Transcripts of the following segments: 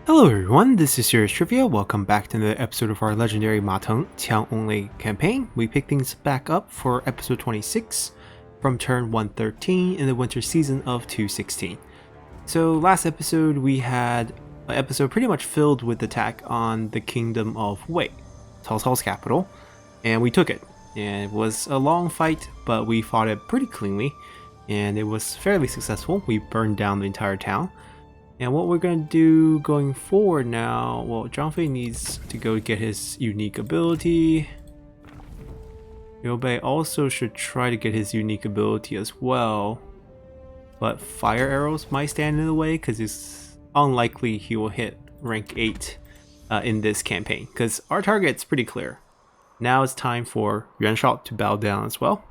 Hello everyone, this is Serious Trivia. Welcome back to another episode of our legendary Ma Teng Qiang Only campaign. We pick things back up for episode 26 from turn 113 in the winter season of 216. So last episode we had an episode pretty much filled with attack on the kingdom of Wei, Cao Cao's capital, and we took it. And it was a long fight, but we fought it pretty cleanly, and it was fairly successful. We burned down the entire town. And what we're going to do going forward now, well, Zhang Fei needs to go get his unique ability. Liu Bei also should try to get his unique ability as well. But fire arrows might stand in the way because it's unlikely he will hit rank 8 in this campaign. Because our target's pretty clear. Now it's time for Yuan Shao to bow down as well.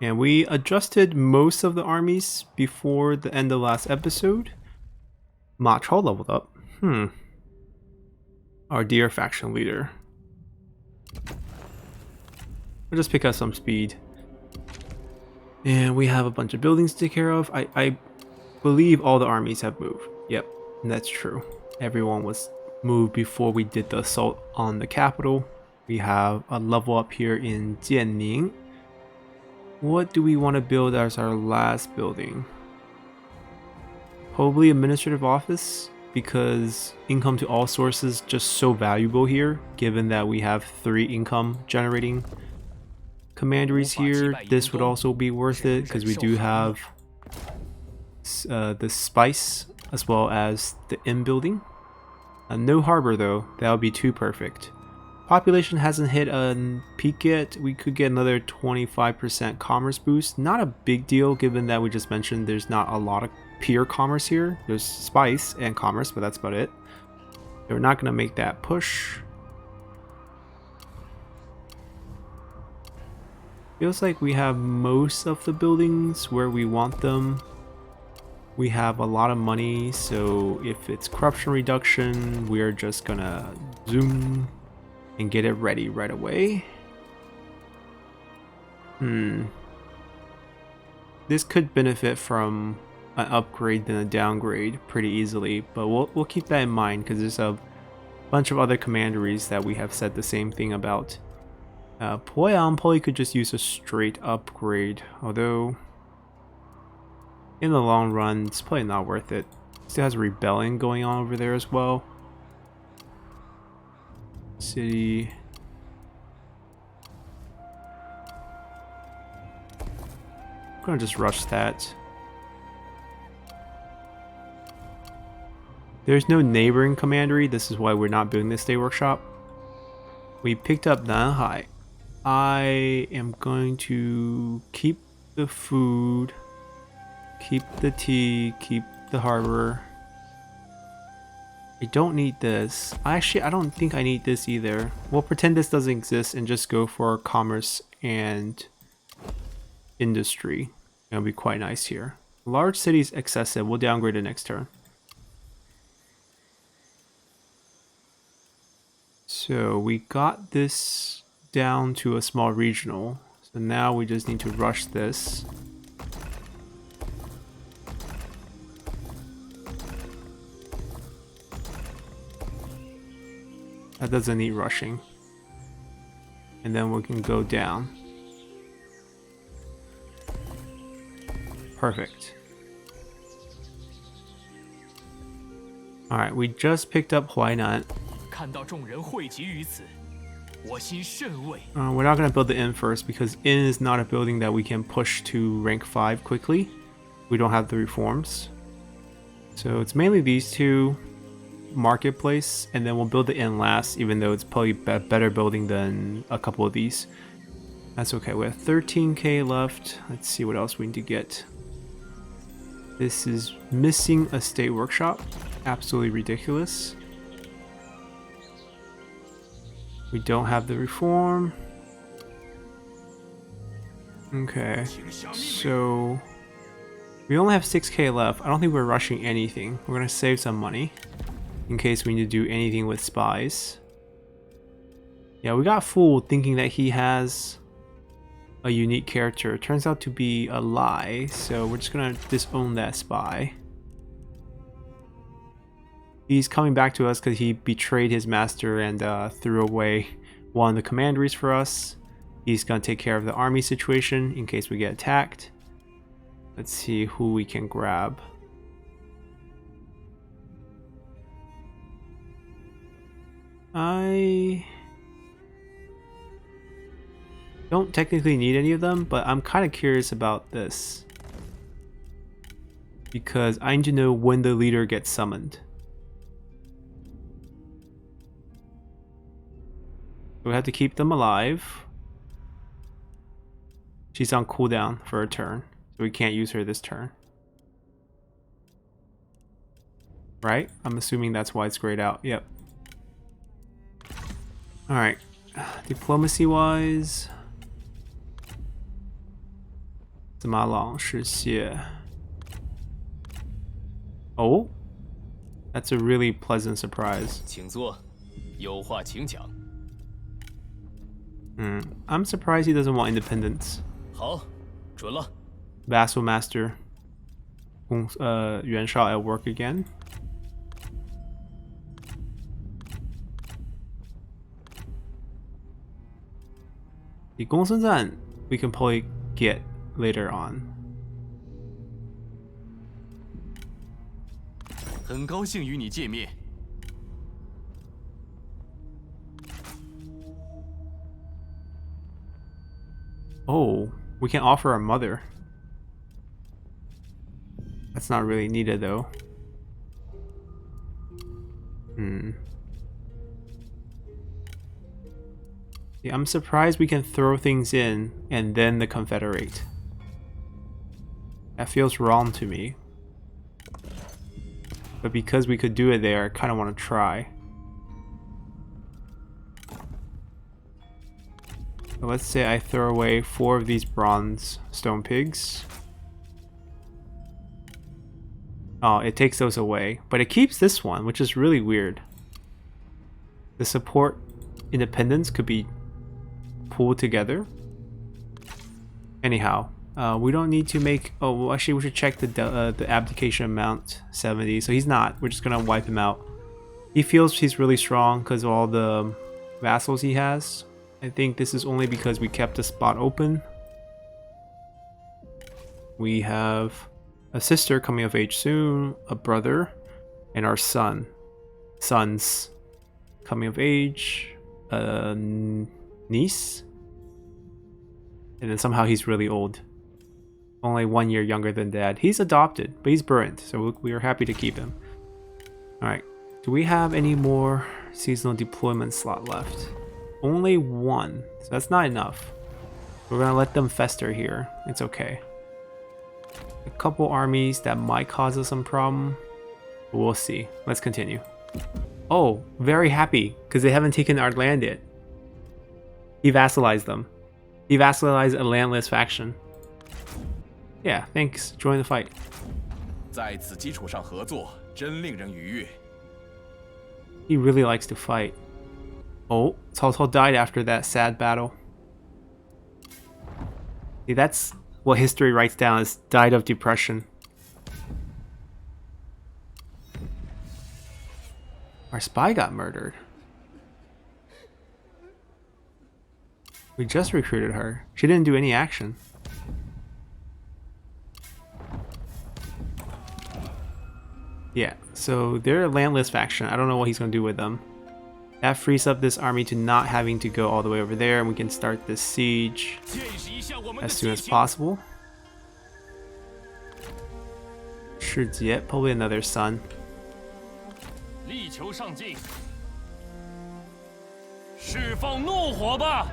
And we adjusted most of the armies before the end of last episode. Ma Chao leveled up. Our dear faction leader. We'll just pick up some speed. And we have a bunch of buildings to take care of. I believe all the armies have moved. Yep, that's true. Everyone was moved before we did the assault on the capital. We have a level up here in Jianning. What do we want to build as our last building? Probably administrative office, because income to all sources just so valuable here, given that we have 3 income generating commanderies here. This would also be worth it because we do have the spice as well as the inn building. No harbor though, that would be too perfect. Population hasn't hit a peak yet. We could get another 25% commerce boost. Not a big deal given that we just mentioned there's not a lot of pure commerce here. There's spice and commerce, but that's about it. We're not going to make that push. Feels like we have most of the buildings where we want them. We have a lot of money, so if it's corruption reduction, we're just gonna zoom and get it ready right away. This could benefit from an upgrade than a downgrade pretty easily, but we'll keep that in mind because there's a bunch of other commanderies that we have said the same thing about. Poyang probably could just use a straight upgrade, although in the long run it's probably not worth it. Still has rebellion going on over there as well. City. I'm gonna just rush that. There's no neighboring commandery. This is why we're not building this day workshop. We picked up Nanhai. I am going to keep the food, keep the tea, keep the harbor. I don't need this. Actually, I don't think I need this either. We'll pretend this doesn't exist and just go for commerce and industry. It'll be quite nice here. Large cities excessive. We'll downgrade it next turn. So we got this down to a small regional. So now we just need to rush this. That doesn't need rushing. And then we can go down. Perfect. Alright, we just picked up Huainan. We're not going to build the inn first because inn is not a building that we can push to rank 5 quickly. We don't have the reforms. So it's mainly these two. Marketplace, and then we'll build the inn last, even though it's probably a better building than a couple of these. That's okay. We have 13k left. Let's see what else we need to get. This is missing a state workshop. Absolutely ridiculous. We don't have the reform. Okay, so we only have 6k left. I don't think we're rushing anything. We're gonna save some money in case we need to do anything with spies. Yeah, we got fooled thinking that he has a unique character. It turns out to be a lie, so we're just gonna disown that spy. He's coming back to us because he betrayed his master and threw away one of the commanderies for us. He's going to take care of the army situation in case we get attacked. Let's see who we can grab. I don't technically need any of them, but I'm kind of curious about this. Because I need to know when the leader gets summoned. We have to keep them alive. She's on cooldown for a turn, so we can't use her this turn. Right? I'm assuming that's why it's grayed out. Yep. Alright. Diplomacy-wise... 怎么老是写 Oh? That's a really pleasant surprise. 请坐，有话请讲。I'm surprised he doesn't want independence. 好，准了。 Vassal Master Yuan Shao at work again. The 公孙瓒 we can probably get later on. 很高兴与你见面。 Oh, we can offer our mother. That's not really needed though. Yeah, I'm surprised we can throw things in and then the confederate. That feels wrong to me. But because we could do it there, I kind of want to try. So let's say I throw away 4 of these bronze stone pigs. Oh, it takes those away. But it keeps this one, which is really weird. The support independence could be pulled together. Anyhow, we don't need to make... Oh, well, actually we should check the abdication amount, 70. So he's not. We're just going to wipe him out. He feels he's really strong because of all the vassals he has. I think this is only because we kept the spot open. We have a sister coming of age soon, a brother, and our sons coming of age, a niece, and then somehow he's really old. Only 1 year younger than dad. He's adopted, but he's burnt, so we are happy to keep him. Alright, do we have any more seasonal deployment slot left? Only 1, so that's not enough. We're gonna let them fester here. It's okay. A couple armies that might cause us some problem. But we'll see. Let's continue. Oh, very happy because they haven't taken our land yet. He vassalized them. He vassalized a landless faction. Yeah, thanks. Join the fight. 在此基础上合作，真令人愉悦。 He really likes to fight. Oh, Cao Cao died after that sad battle. See, that's what history writes down as died of depression. Our spy got murdered. We just recruited her. She didn't do any action. Yeah, so they're a landless faction. I don't know what he's going to do with them. That frees up this army to not having to go all the way over there, and we can start this siege as soon as possible. Shijie, probably another son. 力求上进，释放怒火吧！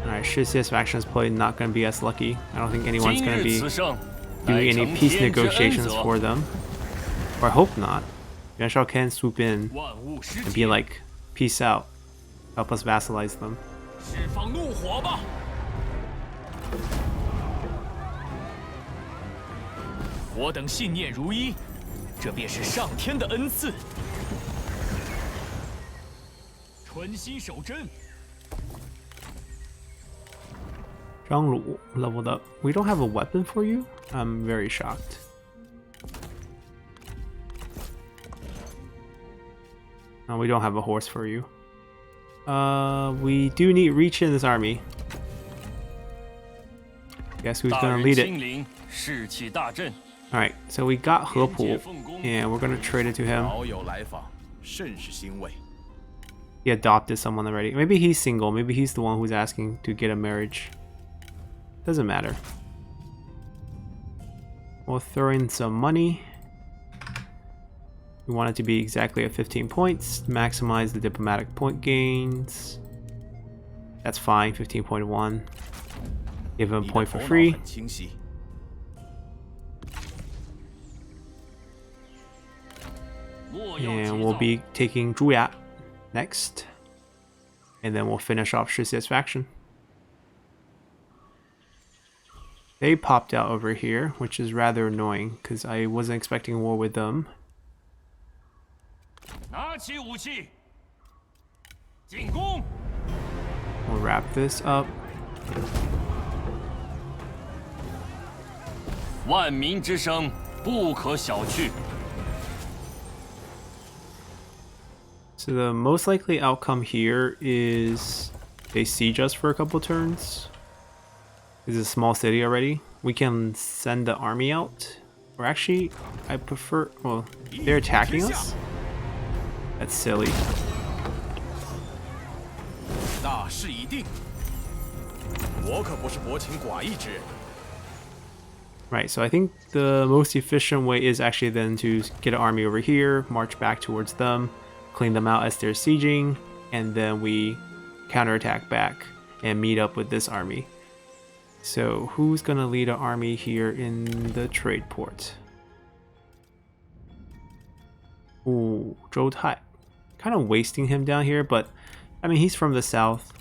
Alright, Shijie's faction is probably not going to be as lucky. I don't think anyone's going to be doing any peace negotiations for them. Or I hope not. Yuan Shao can swoop in and be like, peace out. Help us vassalize them. 释放怒火吧！ 我等信念如一，这便是上天的恩赐。专心守贞。 Zhang Lu leveled up. We don't have a weapon for you? I'm very shocked. No, we don't have a horse for you. We do need reach in this army. Guess who's gonna lead it? Alright, so we got Hepu, and we're gonna trade it to him. He adopted someone already. Maybe he's single, maybe he's the one who's asking to get a marriage. Doesn't matter. We'll throw in some money. We want it to be exactly at 15 points. Maximize the diplomatic point gains. That's fine, 15.1. Give him a point for free. And we'll be taking Zhuya next. And then we'll finish off Shixie's faction. They popped out over here, which is rather annoying because I wasn't expecting war with them. We'll wrap this up. So the most likely outcome here is they siege us for a couple turns. This is a small city already. We can send the army out. Or actually, I prefer... Well, they're attacking us? That's silly. Right, so I think the most efficient way is actually then to get an army over here, march back towards them, clean them out as they're sieging, and then we counterattack back and meet up with this army. So who's gonna lead an army here in the trade port? Ooh, Zhou Tai. Kind of wasting him down here, but I mean, he's from the south.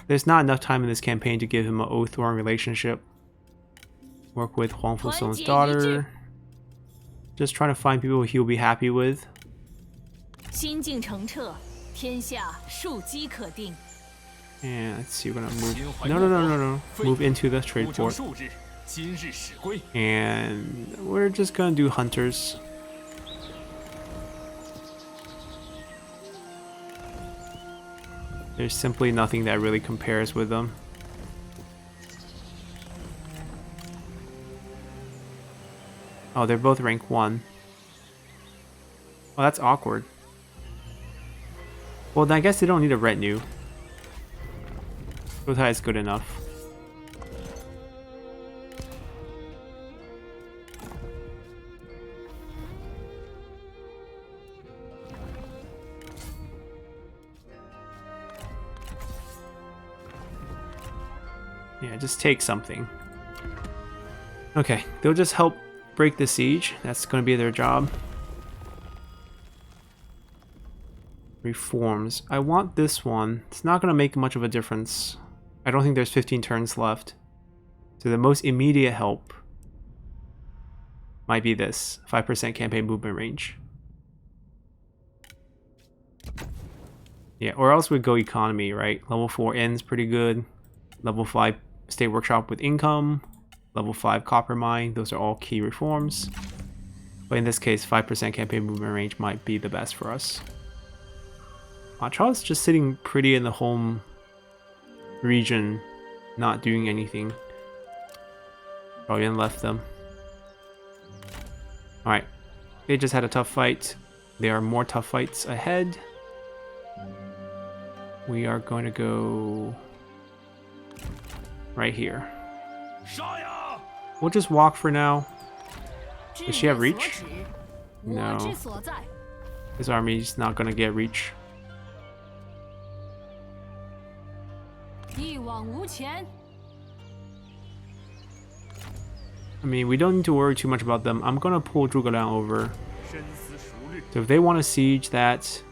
There's not enough time in this campaign to give him an oath-throwing relationship. Work with Huang Fusong's daughter. Just trying to find people he'll be happy with. And let's see, we're gonna move. No. Move into the trade port. And we're just gonna do hunters. There's simply nothing that really compares with them. Oh, they're both rank 1. Oh, that's awkward. Well, then I guess they don't need a retinue. Gotai is good enough. Yeah, just take something. Okay, they'll just help break the siege. That's going to be their job. Reforms. I want this one. It's not going to make much of a difference. I don't think there's 15 turns left. So the most immediate help might be this. 5% campaign movement range. Yeah, or else we'd go economy, right? Level 4 ends pretty good. Level 5 state workshop with income. Level 5 copper mine. Those are all key reforms. But in this case, 5% campaign movement range might be the best for us. Charles just sitting pretty in the home region, not doing anything. Probably left them. Alright. They just had a tough fight. There are more tough fights ahead. We are going to go right here. We'll just walk for now. Does she have reach? No. His army's not going to get reach. I mean, we don't need to worry too much about them. I'm gonna pull Zhuge Liang over. So if they want to siege that,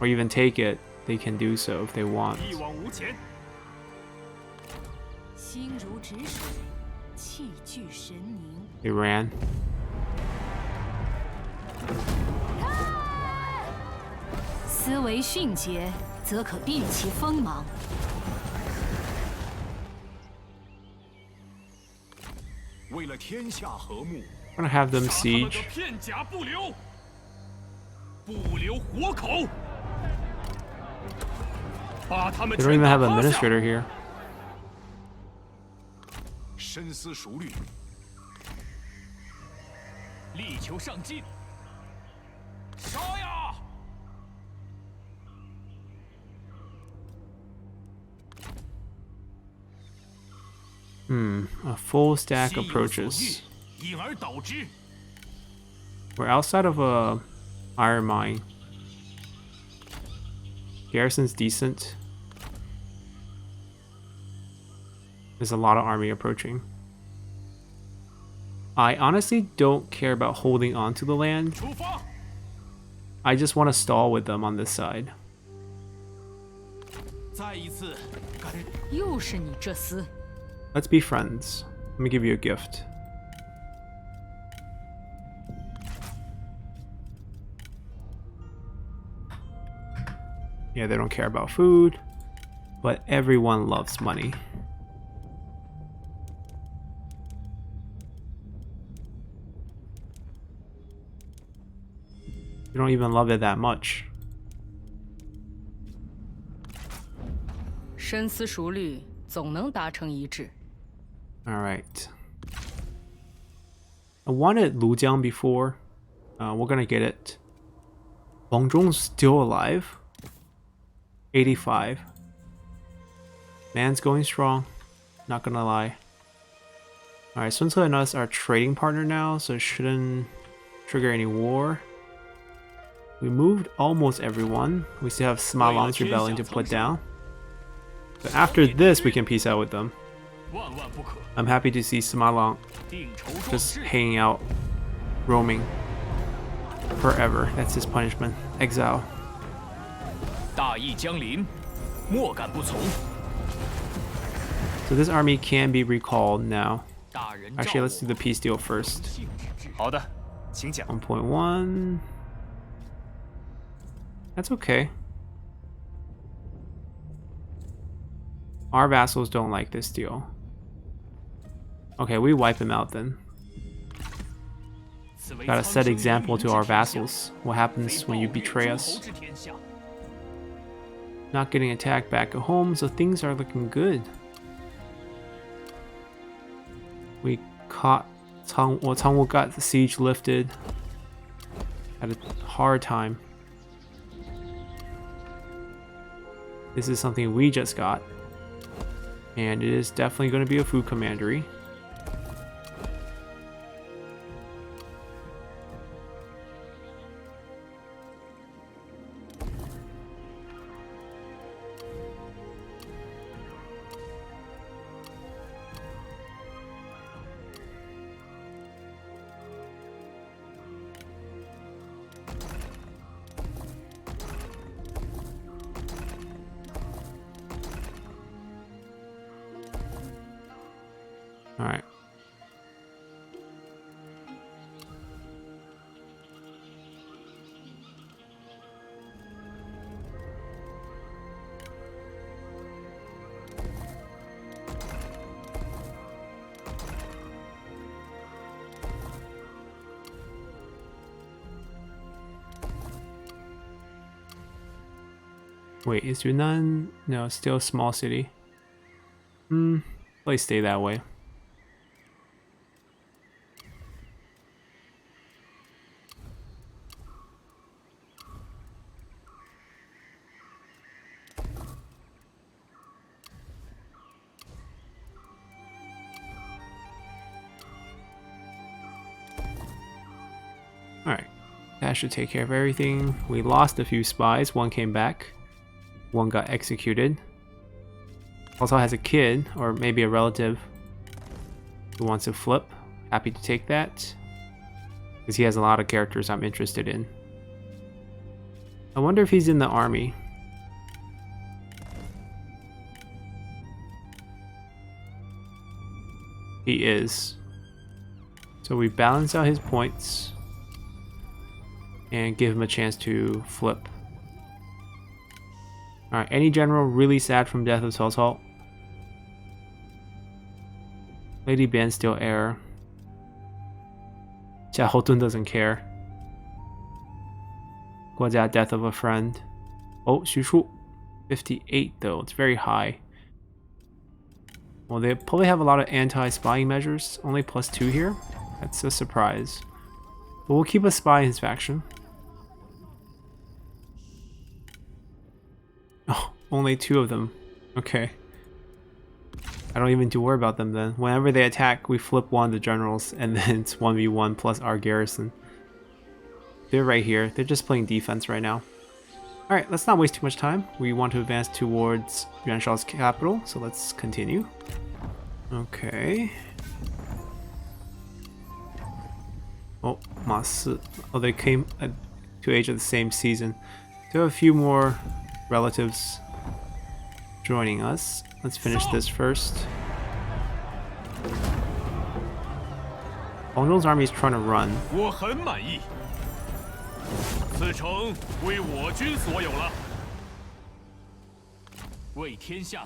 or even take it, they can do so if they want. They ran. I'm gonna have them siege. 把他们 They don't 全 even 打 have an 趴下。 administrator here. 深思熟虑，力求上进。杀呀！ A full stack 心有所 approaches. 欲，因而导之。 We're outside of a iron mine. Garrison's decent. There's a lot of army approaching. I honestly don't care about holding on to the land. 出发！ I just want to stall with them on this side. 再一次，干！又是你这厮！ Let's be friends. Let me give you a gift. Yeah, they don't care about food, but everyone loves money. You don't even love it that much. 深思熟虑，总能达成一致。 Alright. I wanted Lujiang before. We're gonna get it. Wang Zhong's still alive. 85. Man's going strong. Not gonna lie. Alright, Sun Ce and us are trading partner now, so it shouldn't trigger any war. We moved almost everyone. We still have Sima Long's rebellion to put down. But after this, we can peace out with them. 万万不可！ I'm happy to see Sima Long 定仇壮 just 志， hanging out, roaming forever. That's his punishment. Exile. 大义将临，莫敢不从。 So this army can be recalled now. 大人召 Actually, let's do 我 the peace deal first. 性之志。好的，请讲。 1.1. That's okay. Our vassals don't like this deal. Okay, we wipe him out then. 此为 Gotta 苍 set 生 example 黎 to 民 our 之天下 vassals. What happens 非 when you 暴虐 betray 诸 us? 侯之天下。 Not getting attacked back at home, so things are looking good. We caught Tangwu got the siege lifted. Had a hard time. This is something we just got. And it is definitely going to be a food commandery. All right. Wait, is Yunnan? No, it's still a small city. Please stay that way. Alright, that should take care of everything. We lost a few spies, one came back, one got executed. Also has a kid, or maybe a relative, who wants to flip. Happy to take that, because he has a lot of characters I'm interested in. I wonder if he's in the army. He is. So we balance out his points and give him a chance to flip. Alright, any general really sad from death of Cao Cao? Lady Ben still heir. Jia Houtun doesn't care. Guojia death of a friend. Oh, Xu Shu. 58 though, it's very high. Well, they probably have a lot of anti-spying measures, only +2 here. That's a surprise. But we'll keep a spy in his faction. Oh, only 2 of them. Okay. I don't even need to worry about them then. Whenever they attack, we flip one of the generals, and then it's 1v1 plus our garrison. They're right here. They're just playing defense right now. Alright, let's not waste too much time. We want to advance towards Yuan Shao's capital, so let's continue. Okay. Oh, Ma Si. Oh, they came to age of the same season. There are a few more relatives joining us. Let's finish this first. Ongzhong's army is trying to run.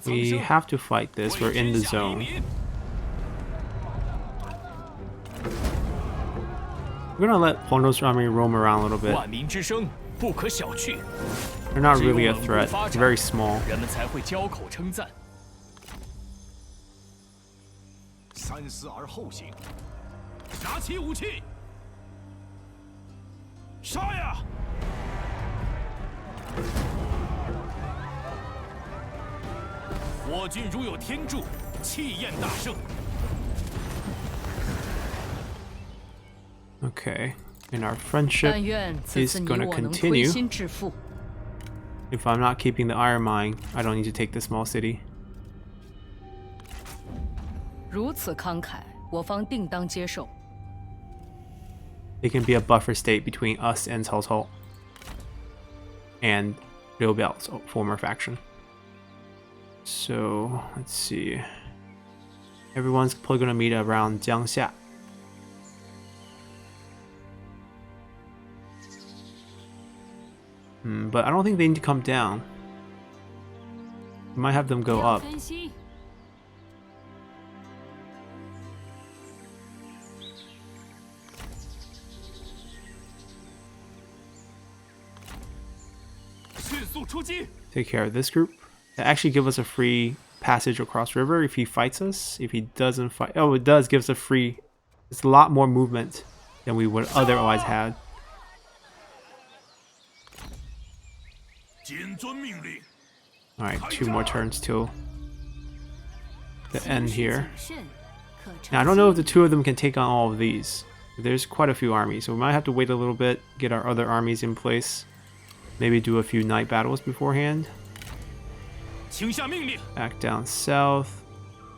We have to fight this. We're in the zone. We're gonna let Ongzhong's army roam around a little bit. They're not really a threat. They're very small. Okay, and our friendship is gonna continue. If I'm not keeping the iron mine, I don't need to take the small city. It can be a buffer state between us and Cao Cao and Liu Biao's former faction. So let's see. Everyone's probably gonna meet around Jiangxia. But I don't think they need to come down. We might have them go up. Take care of this group. That actually give us a free passage across river if he fights us. If he doesn't fight, oh, it does give us a free. It's a lot more movement than we would otherwise have. Alright, 2 more turns till the end here. Now, I don't know if the 2 of them can take on all of these. There's quite a few armies, so we might have to wait a little bit, get our other armies in place. Maybe do a few night battles beforehand. Back down south.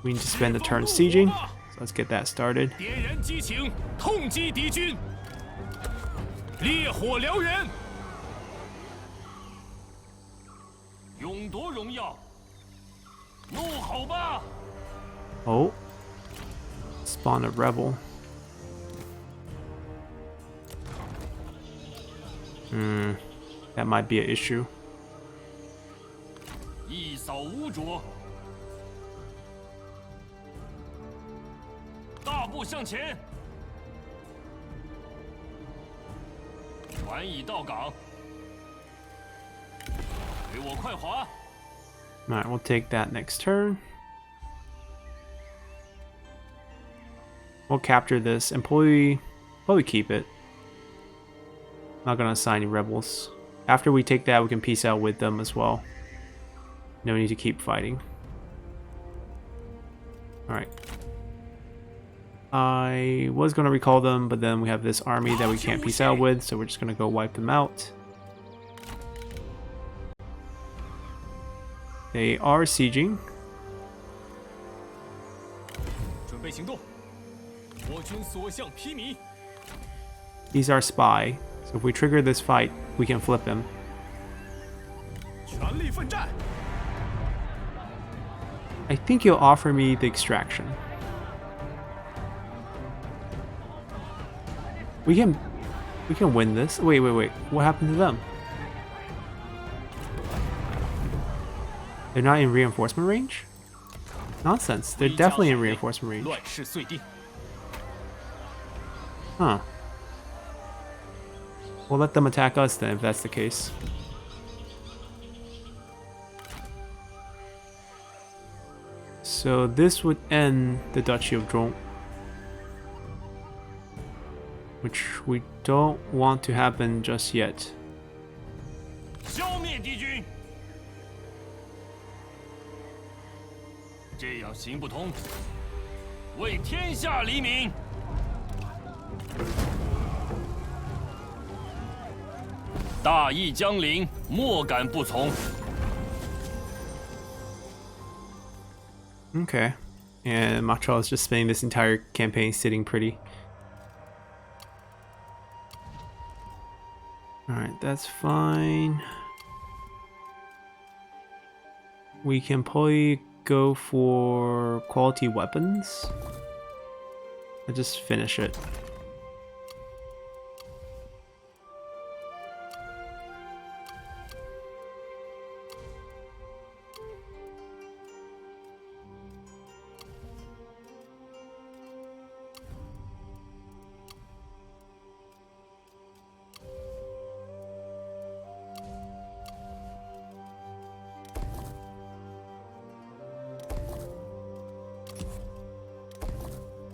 We need to spend a turn sieging, so let's get that started. Oh, spawn a rebel. That might be an issue. Alright, we'll take that next turn. We'll capture this and probably keep it. Not gonna assign any rebels. After we take that, we can peace out with them as well. No need to keep fighting. Alright. I was gonna recall them, but then we have this army that we can't peace out with, so we're just gonna go wipe them out. They are sieging. He's our spy, so if we trigger this fight, we can flip him. I think he'll offer me the extraction. We can win this. Wait. What happened to them? They're not in reinforcement range? Nonsense. They're definitely in reinforcement range. Huh. We'll let them attack us then, if that's the case. So this would end the Duchy of Zhong, which we don't want to happen just yet. 消灭敌军。这样行不通，为天下黎民。大义将临，莫敢不从。 Okay. And Ma Chao is just spending this entire campaign sitting pretty. Alright, that's fine. We can probably go for quality weapons. I'll just finish it.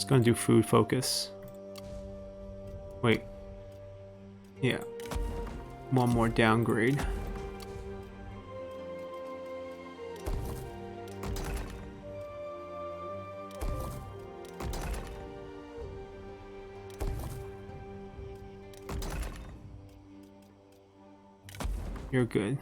Gonna do food focus. Wait. Yeah. One more downgrade. You're good.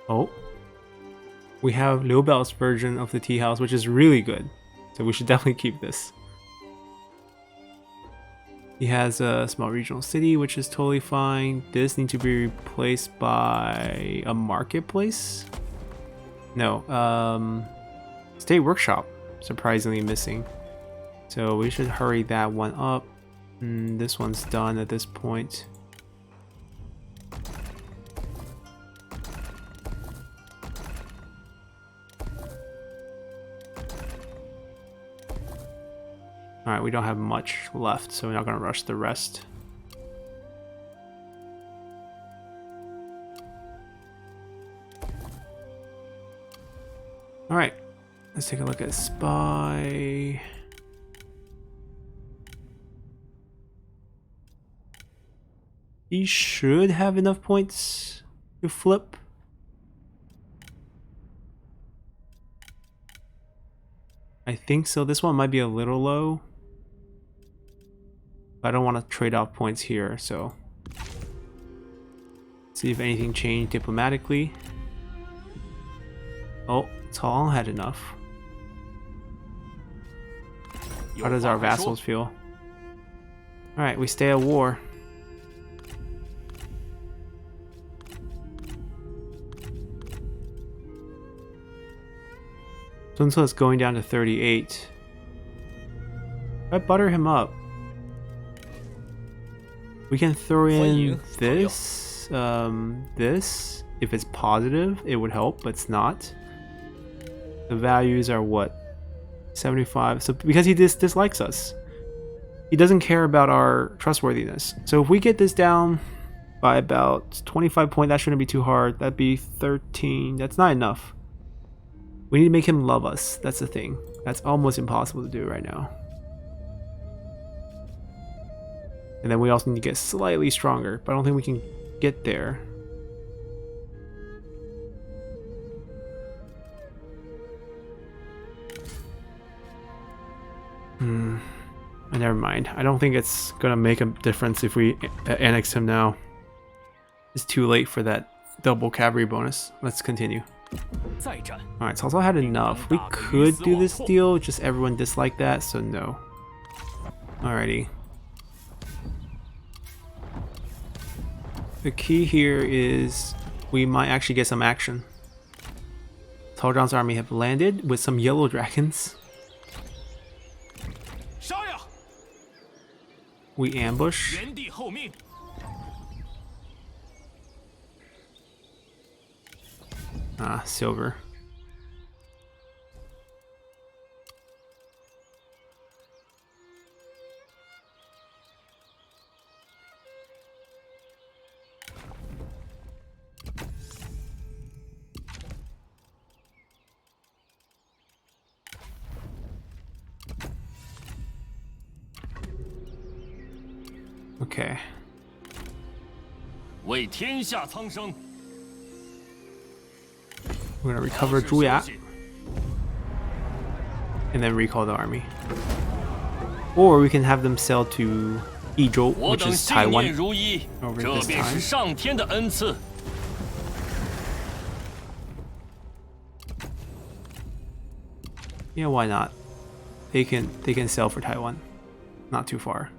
Oh, we have Liu Bao's version of the tea house, which is really good. So we should definitely keep this. He has a small regional city, which is totally fine. This needs to be replaced by a marketplace. No, state workshop, surprisingly missing. So we should hurry that one up. This one's done at this point. Alright, we don't have much left, so we're not going to rush the rest. Alright, let's take a look at Spy. He should have enough points to flip. I think so. This one might be a little low. I don't want to trade off points here, so see if anything changed diplomatically. Oh, Cao had enough. How does our vassals feel? Alright, we stay at war. Sun Ce is going down to 38. I butter him up. We can throw in this, this. If it's positive, it would help, but it's not. The values are what? 75. So because he dislikes us, he doesn't care about our trustworthiness. So if we get this down by about 25 points, that shouldn't be too hard. That'd be 13. That's not enough. We need to make him love us. That's the thing. That's almost impossible to do right now. And then we also need to get slightly stronger, but I don't think we can get there. Never mind. I don't think it's gonna make a difference if we annex him now. It's too late for that double cavalry bonus. Let's continue. Alright, Cao Cao had enough. We could do this deal, just everyone disliked that, so no. Alrighty. The key here is we might actually get some action. Cao Zhang's army have landed with some yellow dragons. We ambush. Ah, silver. Okay. 为天下苍生。 We're gonna recover Zhuya and then recall the army. Or we can have them sail to Yizhou, 我 which 等 is 信念 Taiwan, 如一， over 这 this 便是 time. 上天的恩赐。 Yeah, why not? They can sail for Taiwan. Not too far.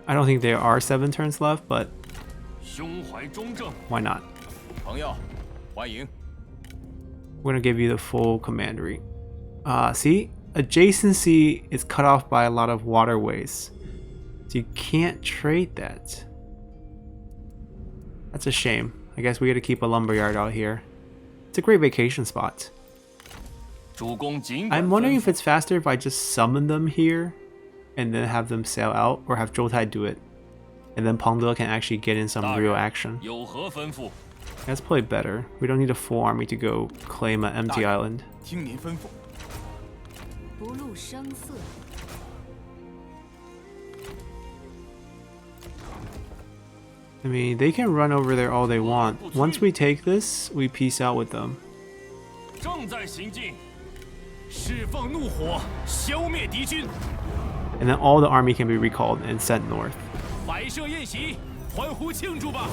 I don't think there are 7 turns left, but 胸怀中正， why not? 朋友，欢迎。 We're gonna give you the full commandery. See? Adjacency is cut off by a lot of waterways. So you can't trade that. That's a shame. I guess we gotta keep a lumberyard out here. It's a great vacation spot. 主公尽管 I'm wondering if it's faster if I just summon them here and then have them sail out, or have Zhoutai do it. And then Pengde can actually get in some real action. 有何吩咐？ That's probably better. We don't need a full army to go claim an empty island. 听您吩咐。不露声色。 I mean, they can run over there all they want. Once we take this, we peace out with them. 正在行进，释放怒火，消灭敌军。 And then all the army can be recalled and sent north. 摆设宴席，欢呼庆祝吧！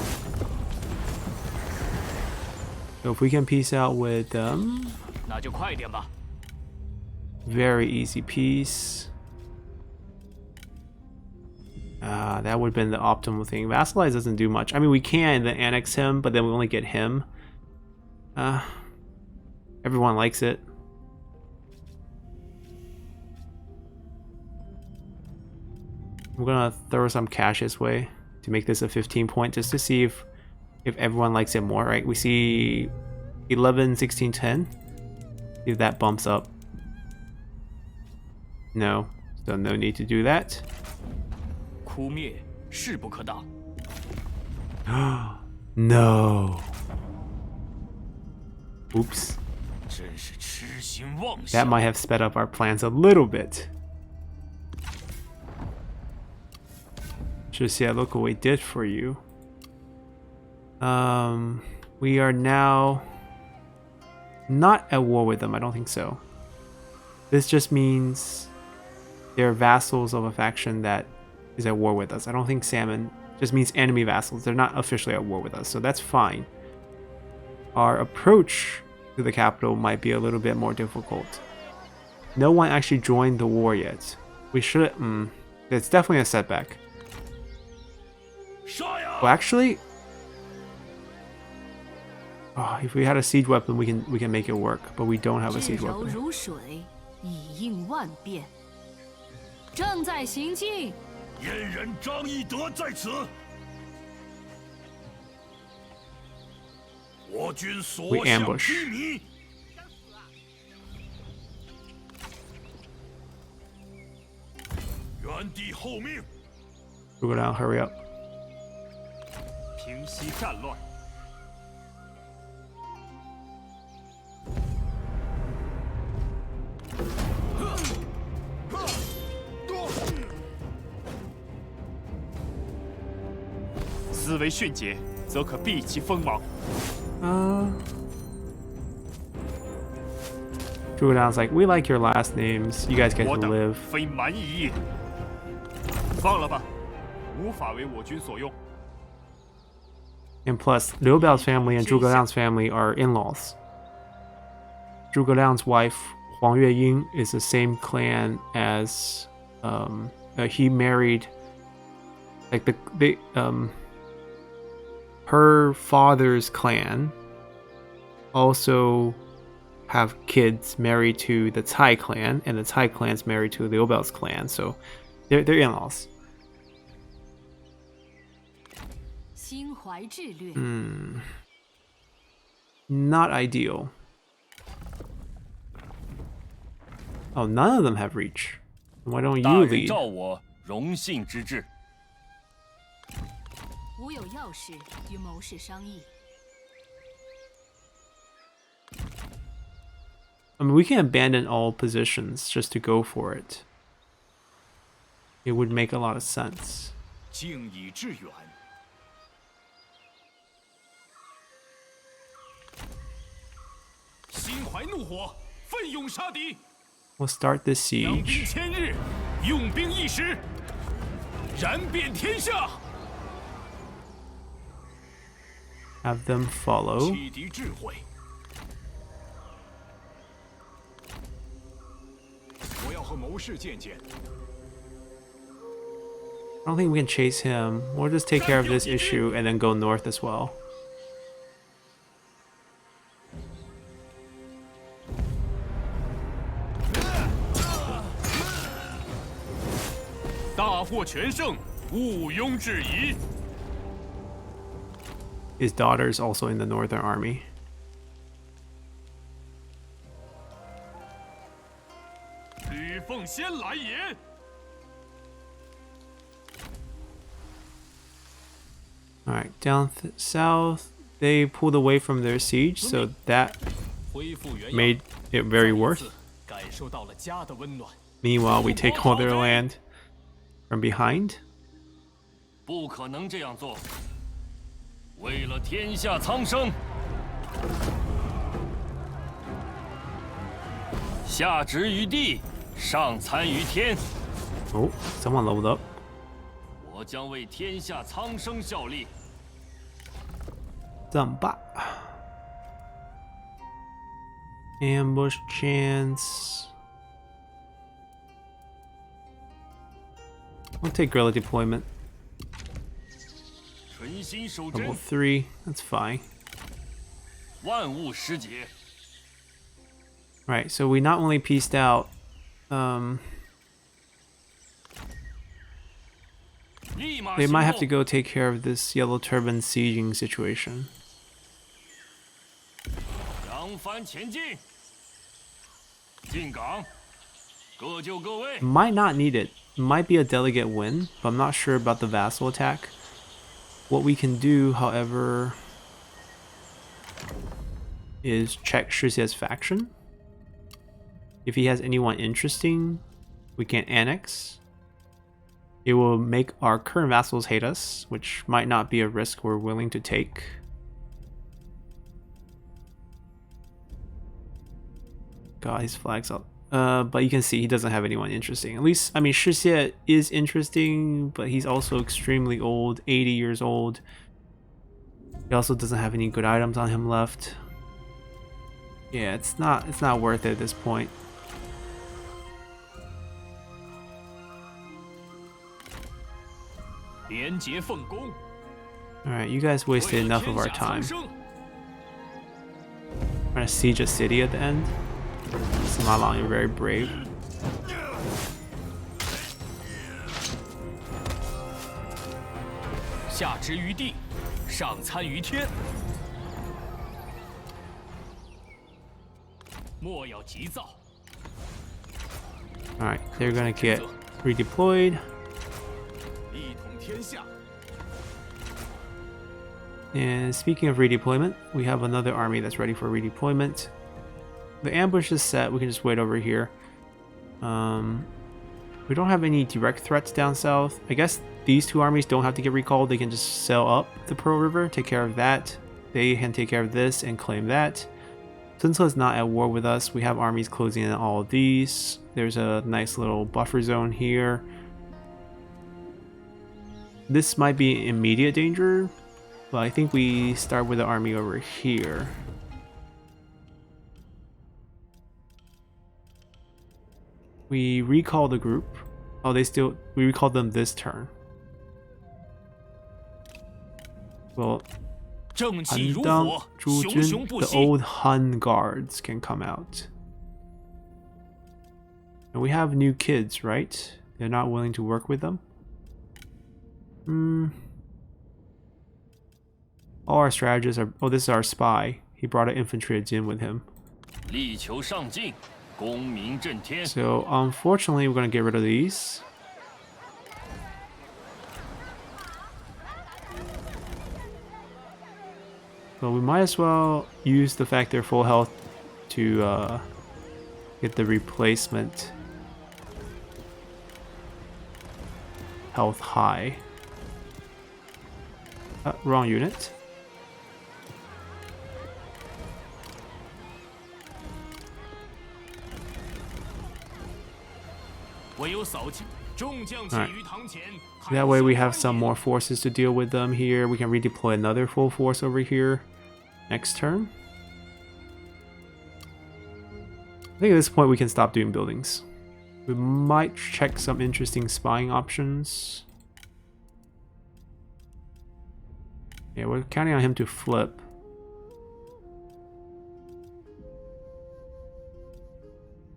So if we can peace out with them, 那就快点吧。 very easy peace. That would have been the optimal thing. Vassalize doesn't do much. I mean, we can then annex him, but then we only get him. Everyone likes it. I'm gonna throw some cash his way to make this a 15 point, just to see if everyone likes it more. Right? We see 11, 16, 10. See if that bumps up. No, so no need to do that. 枯灭势不可挡。 No. Oops. 真是痴心妄 That 想。 might have sped up our plans a little bit. Just yeah, look what we did for you. We are now not at war with them. I don't think so. This just means they're vassals of a faction that is at war with us. I don't think salmon just means enemy vassals. They're not officially at war with us, so that's fine. Our approach to the capital might be a little bit more difficult. No one actually joined the war yet. We should. It's definitely a setback. Well, actually, if we had a siege weapon, we can make it work. But we don't have a 至 siege 柔 weapon. 如水，以应万变。正在行进。 燕人张翼德在此，我军所 We 向 ambush. 披靡。原地候命。 We'll go down. Hurry up. 平息战乱。 思维迅捷，则可避其锋芒。 Zhuge Liang's like, we like your last names. You guys get 我 to 等 live. 非蛮夷也。放了吧，无法为我军所用。 And plus, Liu Biao's family and Zhuge Liang's family are in-laws. Zhuge Liang's wife, Huang Yueying, is the same clan as he married, like her father's clan also have kids married to the Cai clan, and the Cai clan's married to Liu Biao's clan, so they're in-laws. 心怀志略。 Not ideal. Oh, none of them have reach. Why don't 大 you 人 lead? 召我，荣幸之至。 吾有要事与谋士商议。I mean, we can abandon all positions just to go for it. It would make a lot of sense. 敬以致远。心怀怒火，奋勇杀敌。 We'll start this 扬兵 siege. 千日，用兵一时，燃遍天下。 Have them follow. 启迪智慧。我要和谋士见见。 I don't think we can chase him. We'll just take care of this issue and then go north as well. 大获全胜，毋庸置疑。 His daughter is also in the northern army. 吕奉先来也。 Alright, down south, they pulled away from their siege, so that 恢复原样 made it very worth. 感受到了家的温暖。 Meanwhile, we take all their land from behind. 不可能这样做。为了天下苍生，下执于地，上参于天。 Oh, someone leveled up. 我将为天下苍生效力。 Zamba. Ambush chance. We'll take guerrilla deployment. 存心守真， Level 3, that's fine. 万物失节。 Right, so we not only pieced out they might have to go take care of this yellow turban sieging situation. 扬帆前进，进岗，各就各位。 Might not need it. Might be a delegate win, but I'm not sure about the vassal attack. What we can do, however, is check Shizie's faction. If he has anyone interesting, we can annex. It will make our current vassals hate us, which might not be a risk we're willing to take. God, his flag's up. But you can see he doesn't have anyone interesting. At least, I mean, Shixie is interesting, but he's also extremely old, 80 years old. He also doesn't have any good items on him left. Yeah, it's not worth it at this point. Alright, you guys wasted enough of our time. We're gonna siege a city at the end. Sima, you're very brave. Alright, they're gonna get redeployed. And speaking of redeployment, we have another army that's ready for redeployment. The ambush is set, we can just wait over here. We don't have any direct threats down south. I guess these two armies don't have to get recalled, they can just sail up the Pearl River, take care of that. They can take care of this and claim that. Sun Ce is not at war with us, we have armies closing in all of these. There's a nice little buffer zone here. This might be immediate danger, but I think we start with the army over here. We recall the group. Oh, we recall them this turn. Well, Han Dang, Zhu Jun, the old Han guards can come out. And we have new kids, right? They're not willing to work with them. All our strategists are... Oh, this is our spy. He brought an infantry Jin with him. So, unfortunately, we're going to get rid of these. But we might as well use the fact they're full health to Get the replacement health high. Wrong unit. 唯有扫清众将起于堂前。 That way we have some more forces to deal with them here. We can redeploy another full force over here next turn. I think at this point we can stop doing buildings. We might check some interesting spying options. Yeah, we're counting on him to flip.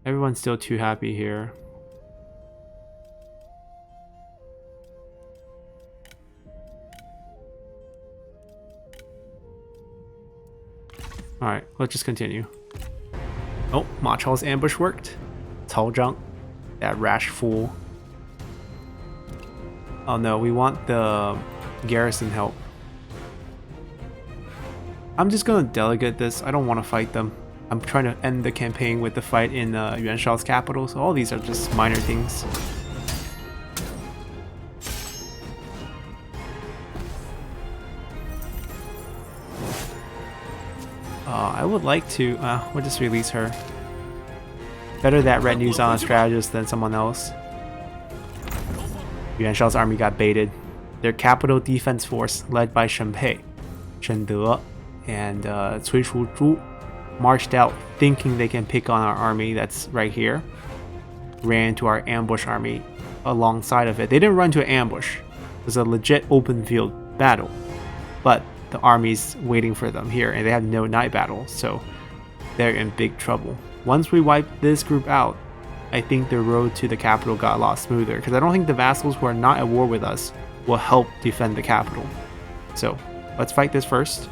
Everyone's still too happy here. Alright, let's just continue. Oh, Ma Chao's ambush worked. Cao Zhang, that rash fool. Oh no, we want the garrison help. I'm just gonna delegate this. I don't want to fight them. I'm trying to end the campaign with the fight in Yuan Shao's capital, so all these are just minor things. I would like to, we'll just release her. Better that retinue's on a strategist than someone else. Yuan Shao's army got baited. Their capital defense force, led by Shen Pei, Shen De, and Cui Shuzhu, marched out thinking they can pick on our army that's right here. Ran into our ambush army alongside of it. They didn't run to an ambush. It was a legit open field battle. But the army's waiting for them here, and they have no night battle, so they're in big trouble. Once we wipe this group out, I think the road to the capital got a lot smoother, because I don't think the vassals who are not at war with us will help defend the capital. So let's fight this first.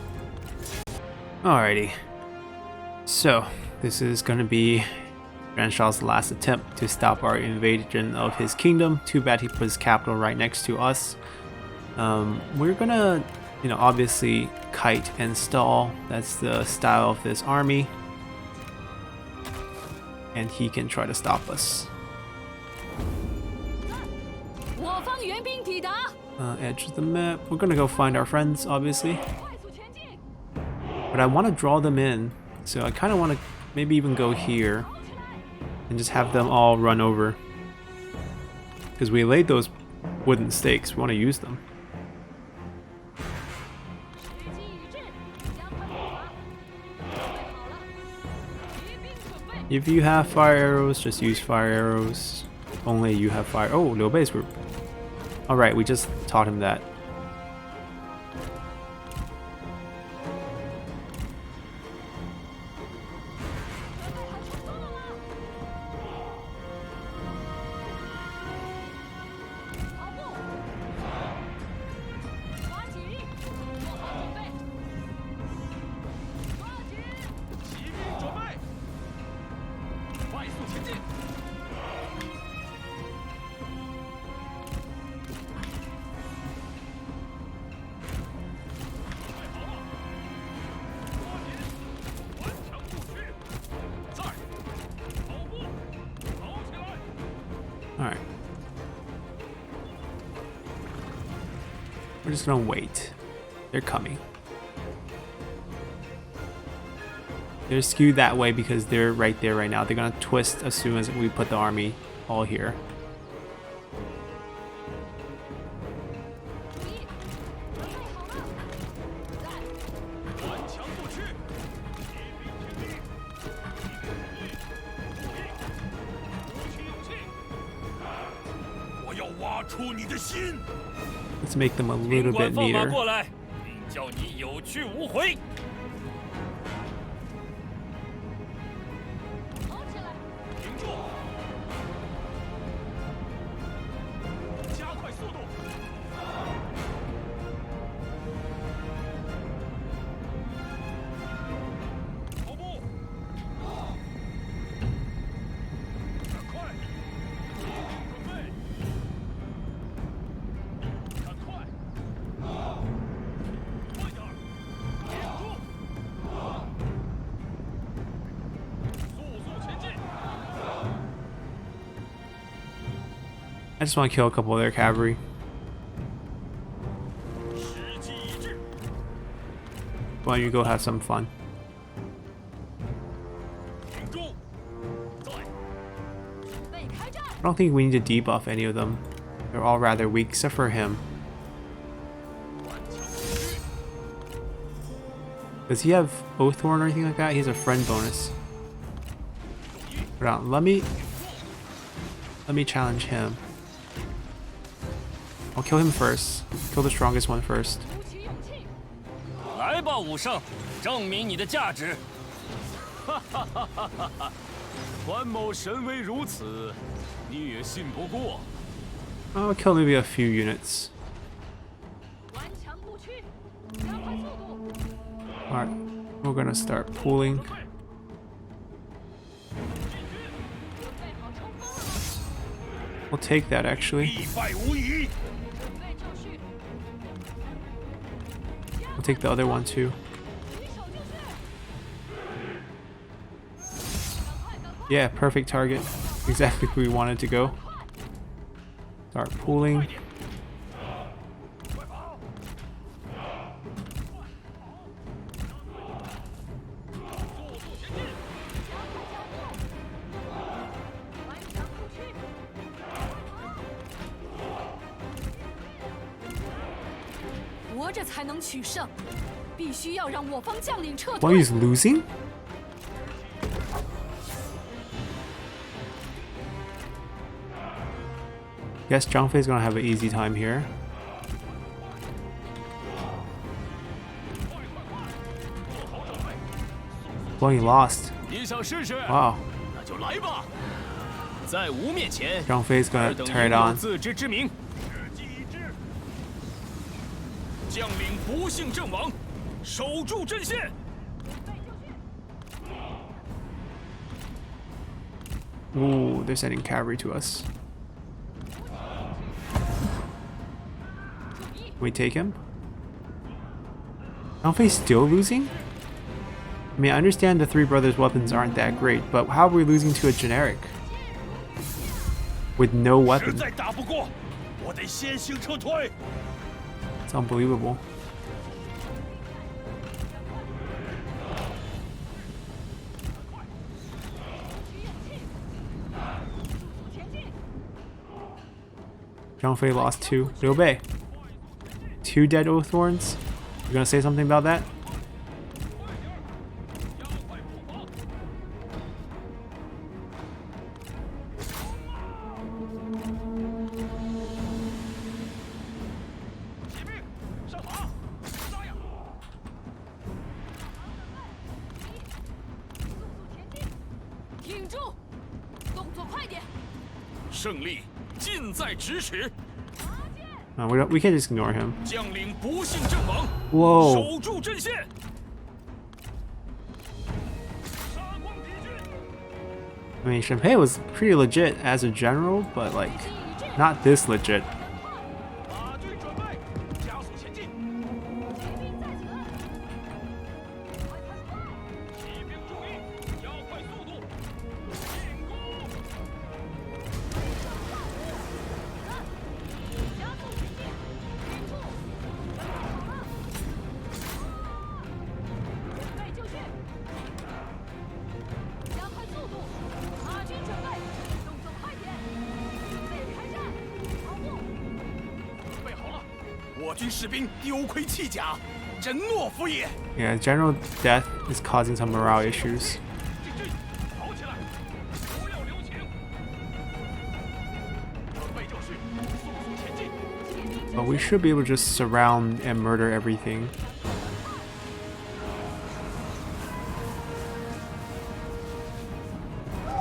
Alrighty. So this is going to be Yuan Shao's last attempt to stop our invasion of his kingdom. Too bad he put his capital right next to us. We're gonna, obviously kite and stall. That's the style of this army. And he can try to stop us. Edge of the map. We're gonna go find our friends, obviously. But I want to draw them in. So I kind of want to maybe even go here. And just have them all run over. Because we laid those wooden stakes. We want to use them. If you have fire arrows, just use fire arrows. Only you have fire. Oh, Liu Bei's group. Alright, we just taught him that. Alright. We're just gonna wait. They're coming. They're skewed that way because they're right there right now. They're gonna twist as soon as we put the army all here. Let's make them a little bit neater. I just want to kill a couple of their cavalry. 时机一致， Why don't you go have some fun? 挺住，在， 备开战。 I don't think we need to debuff any of them. They're all rather weak, except for him. 顽强不屈， Does he have Oathhorn or anything like that? He has a friend bonus. Hold on, let me challenge him. I'll kill him first. Kill the strongest one first. 鼓起勇气， 来吧，武圣，证明你的价值。关某神威如此，你也信不过。 I'll kill maybe a few units. 顽强不屈，加快速度。 Alright, we're gonna start pooling. 准备好冲锋， We'll take that actually. 必败无疑。准备就绪。 We'll take the other one too. 举手就绪。赶快， Yeah, perfect target. Exactly where we wanted to go. Start pooling. 顽强不屈。 活着才能取胜，必须要让我方将领撤 While 退。 he's losing? Guess Zhang Fei's gonna have an easy time here. Well, he lost. 你想试试？ Wow. 那就来吧。在吾面前， Zhang Fei's 尔 gonna 等 turn it 应有 on. 自知之明。时机一致。将领不幸阵亡，守住阵线。 Ooh, they're sending cavalry to us. Can we take him? Zhang Fei's still losing? I mean, I understand the Three Brothers' weapons aren't that great, but how are we losing to a generic? With no 实 weapon. 在打不过，我得先行撤退。 It's unbelievable. Zhang Fei lost 2. Liu Bei. 2 dead Oathhorns? You gonna say something about that? No, we can't just ignore him. 将领不幸阵亡， Whoa. 守住阵线。 I mean, Shenpei was pretty legit as a general, but like, not this legit. 马军准备，加速前进。骑兵注意，加快速度。进攻！ 我军士兵丢盔弃甲，真懦夫也。 Yeah, general death is causing some morale issues. 进军，跑起来，不要留情。准备就绪，速速前进。 But we should be able to just surround and murder everything.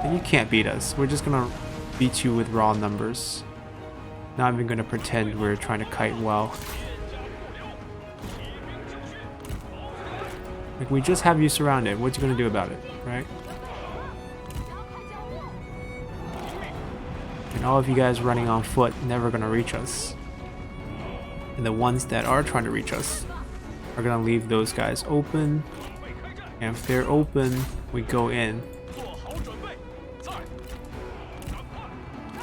And you can't beat us. We're just gonna beat you with raw numbers. Not even gonna pretend we're trying to kite well. Like, we just have you surrounded. What you gonna do about it, right? And all of you guys running on foot, never gonna reach us. And the ones that are trying to reach us are gonna leave those guys open. And if they're open, we go in. 做好准备，在，赶快！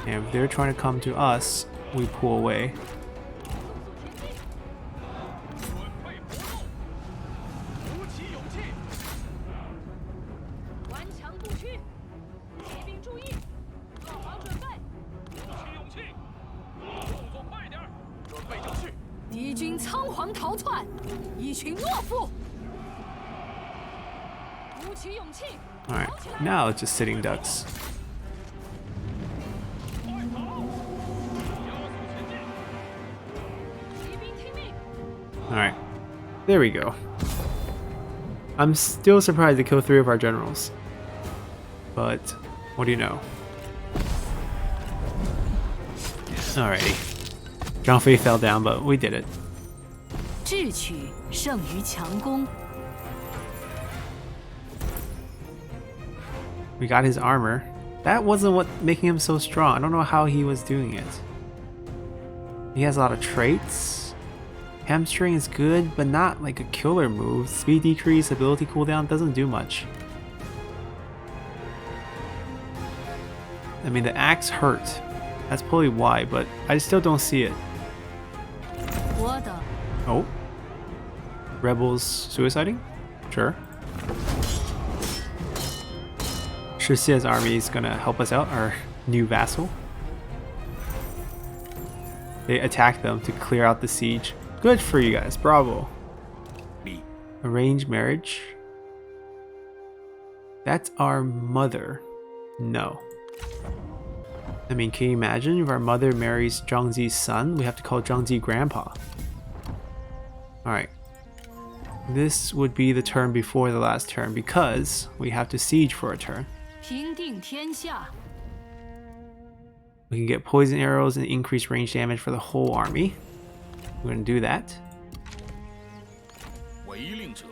And if they're trying to come to us, we pull away. 鼓起勇气，顽强不屈，骑兵注意，做好准备。鼓起勇气，动作快点儿，准备就绪。敌军仓皇逃窜，一群懦夫。鼓起勇气， Alright, now it's just sitting ducks. 快跑！加速前进！ 骑兵听命。 Alright, there we go. I'm still surprised to kill 3 of our generals. But, what do you know? Alrighty. Zhang Fei fell down, but we did it. 智取胜于强攻。 We got his armor. That wasn't what making him so strong. I don't know how he was doing it. He has a lot of traits. Hamstring is good, but not like a killer move. Speed decrease, ability cooldown doesn't do much. I mean, the axe hurt. That's probably why, but I still don't see it. 我的 Oh. Rebels suiciding? Sure. Shisia's army is gonna help us out, our new vassal. They attack them to clear out the siege. Good for you guys, bravo. Arranged marriage. That's our mother. No. I mean, can you imagine if our mother marries Zhang Zi's son? We have to call Zhang Zi grandpa. Alright. This would be the turn before the last turn because we have to siege for a turn. 平定天下。 We can get poison arrows and increase range damage for the whole army. We're gonna do that. 违令者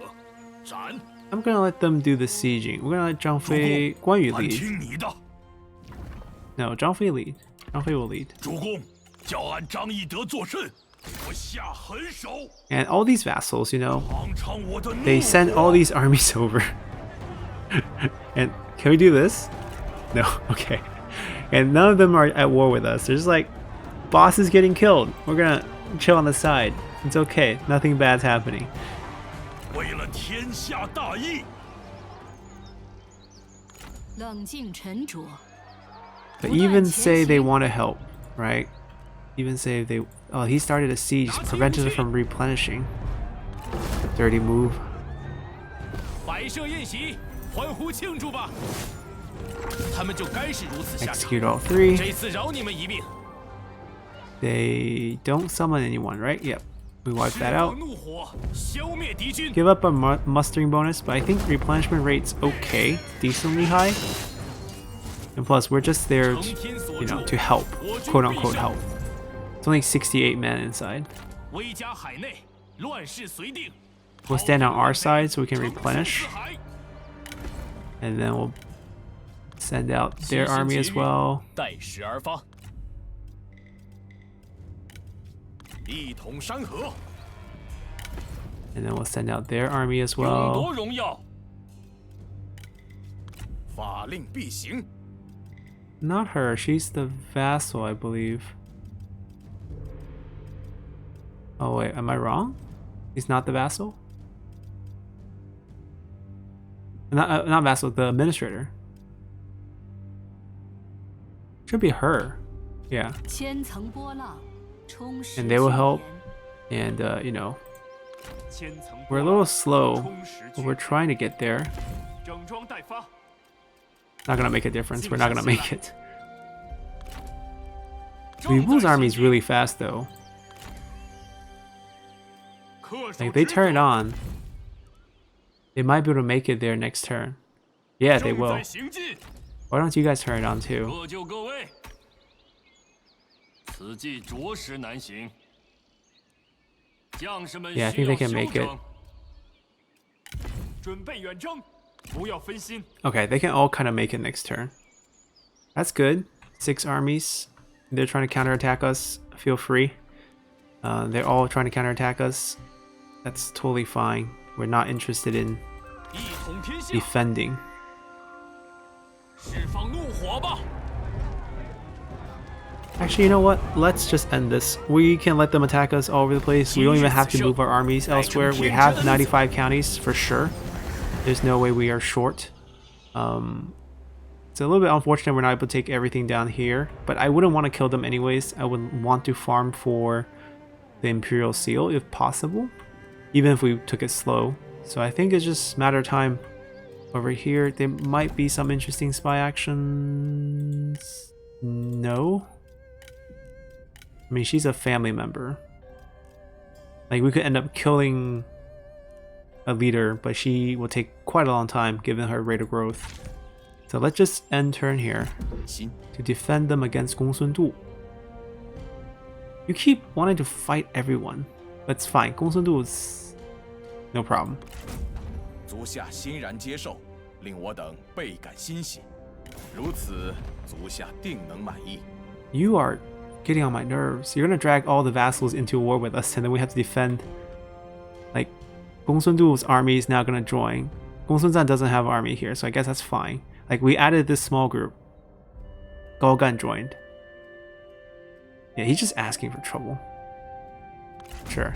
斩。 I'm gonna let them do the sieging. We're gonna let Zhang Fei, Guan Yu 俺 lead. 听你的。 No, Zhang Fei lead. Zhang Fei will lead. 主公，叫俺张翼德作甚，我下狠手， And all these vassals, you know, 尝尝我的怒 they send all these armies over. And can we do this? No, okay. And none of them are at war with us. There's like bosses getting killed. We're gonna chill on the side. It's okay. Nothing bad's happening. 为了天下大义， 冷静沉着。 But even say they want to help, right? Even say they... Oh, he started a siege, prevented it from replenishing. Dirty move. 摆设宴席，欢呼庆祝吧！他们就该是如此下场。 Execute all 3. 这次饶你们一命。 They don't summon anyone, right? Yep. We wipe 释 that 放 out. 怒火，消灭敌军。 Give up a mustering bonus, but I think replenishment rate's okay. Decently high. And plus, we're just there, you know, to help. Quote unquote help. It's only 68 men inside. 威加海内，乱世随定。 We'll stand on our side so we can replenish. 四海 And then we'll send out their army as well. 待时而发。一统山河， And then we'll send out their army as 勇 well. 夺荣耀。法令必行。 Not her, she's the vassal, I believe. Oh wait, am I wrong? He's not the vassal? Not vassal, the administrator. Should be her. Yeah. 千层波浪，充实 And they will 纪 help. 元 And, you know, 千层 we're a little slow, 充实 but we're trying to get there. 整装待发。 Not gonna make a difference. We're not gonna make it. Weebu's army is really fast though. 恪守 Like they 职 turn it 责 on, they might be able to make it there next turn. Yeah, they 正 will. 在行进， Why don't you guys turn it on too? 各就各位。此计着实难行，将士们 Yeah, I 需 think 要 they can 休 make it. 整。准备远征，不要分心。 Okay, they can all kind of make it next turn. That's good. 6 armies. They're trying to counterattack us. Feel free. They're all trying to counterattack us. That's totally fine. We're not interested in 一统天下， defending. 释放怒火吧！ Actually, you know what? Let's just end this. We can let them attack us all over the place. We don't even have to move our armies elsewhere. We have 95 counties for sure. There's no way we are short. It's a little bit unfortunate we're not able to take everything down here, but I wouldn't want to kill them anyways. I would want to farm for the Imperial Seal if possible, even if we took it slow. So I think it's just a matter of time. Over here, there might be some interesting spy actions. No. I mean, she's a family member. Like, we could end up killing a leader, but she will take quite a long time given her rate of growth. So let's just end turn here to defend them against Gongsun Du. You keep wanting to fight everyone. That's fine. Gongsun Du is no problem. 足下欣然接受，令我等倍感欣喜。如此，足下定能满意。You are getting on my nerves. You're gonna drag all the vassals into war with us, and then we have to defend. Like, Gongsun Du's army is now gonna join. Gongsun Zan doesn't have an army here, so I guess that's fine. Like, we added this small group. Gao Gan joined. Yeah, he's just asking for trouble. Sure.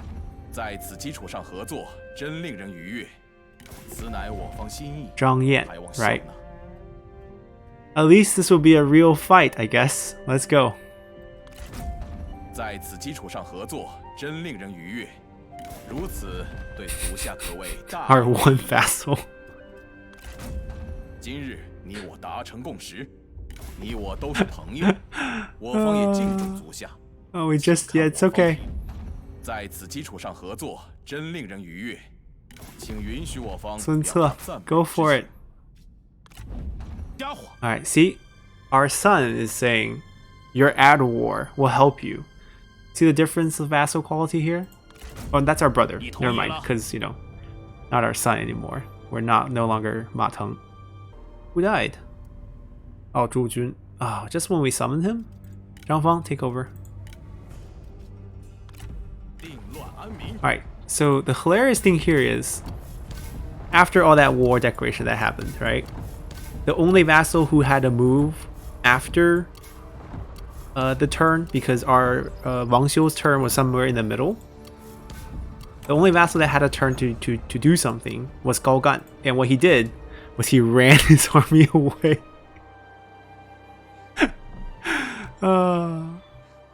在此基础上合作，真令人愉悦。此乃我方心意。Zhang Yan, right? At least this will be a real fight, I guess. Let's go. 在此基础上合作，真令人愉悦。如此，对足下可谓大。Our one vassal. 今日你我达成共识，你我都是朋友，我方也敬重足下。Oh, we just yeah, it's okay. 在此基础上合作，真令人愉悦。请允许我方孙策 go for it. 家伙， Alright, see? Our son is saying, you're at war, we'll help you. See the difference of vassal quality here? Oh, that's our brother. Never mind, because, you know, not our son anymore. We're no longer Ma Teng. Who died? Oh, Zhu Jun. Oh, just when we summoned him? Zhang Fang, take over. Alright, so the hilarious thing here is, after all that war declaration that happened, right? The only vassal who had to move after the turn, because our Wang Xiu's turn was somewhere in the middle, the only vassal that had a turn to do something was Gao Gan. And what he did was he ran his army away.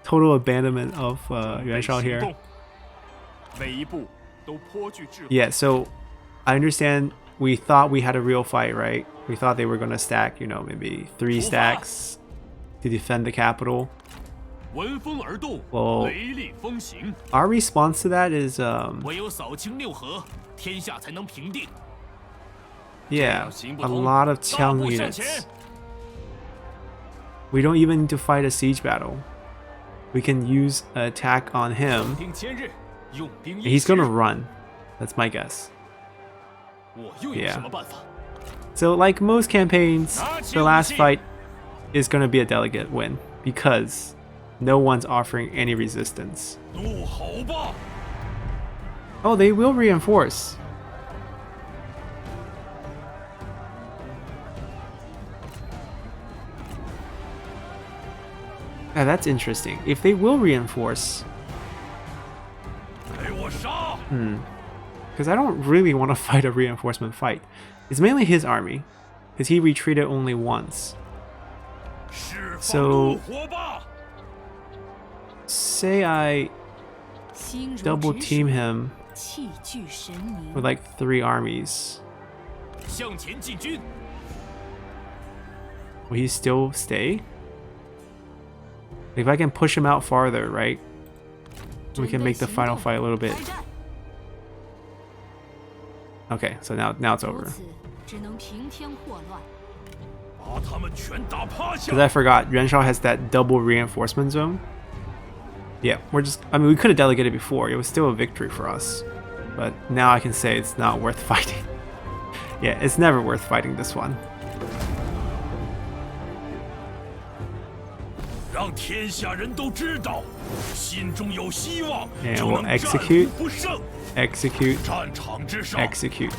Total abandonment of Yuan Shao here. Yeah, so I understand we thought we had a real fight, right? We thought they were going to stack, you know, maybe 3 stacks to defend the capital. Well, our response to that is, yeah, a lot of Qiang units. We don't even need to fight a siege battle. We can use an attack on him. He's gonna run. That's my guess. Yeah. So like most campaigns, the last fight is gonna be a delegate win because no one's offering any resistance. Oh, they will reinforce. Yeah, that's interesting. If they will reinforce... Because I don't really want to fight a reinforcement fight. It's mainly his army, because he retreated only once. So... say I double team him with like 3 armies. Will he still stay? If I can push him out farther, right? We can make the final fight a little bit. Okay, so now it's over. Because I forgot, Yuan Shao has that double reinforcement zone. Yeah, I mean, we could have delegated before. It was still a victory for us. But now I can say it's not worth fighting. Yeah, it's never worth fighting this one. And we'll execute, execute, execute.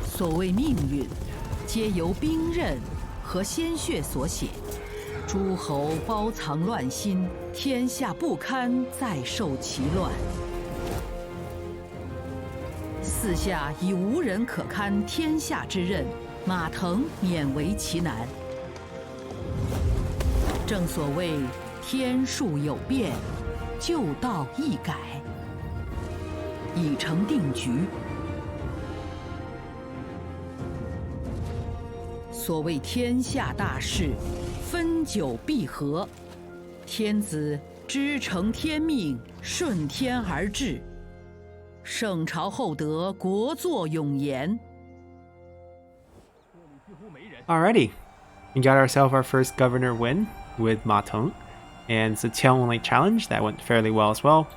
所谓命运，皆由兵刃和鲜血所写。诸侯包藏乱心，天下不堪再受其乱。四下已无人可堪天下之任，马腾勉为其难。正所谓天数有变，旧道易改，已成定局。所谓天下大事，分久必合。天子知承天命，顺天而治。圣朝厚德，国祚永延。 Alrighty, we got ourselves our first governor win with Ma Teng, and it's a Qiang Only challenge that went fairly well as well.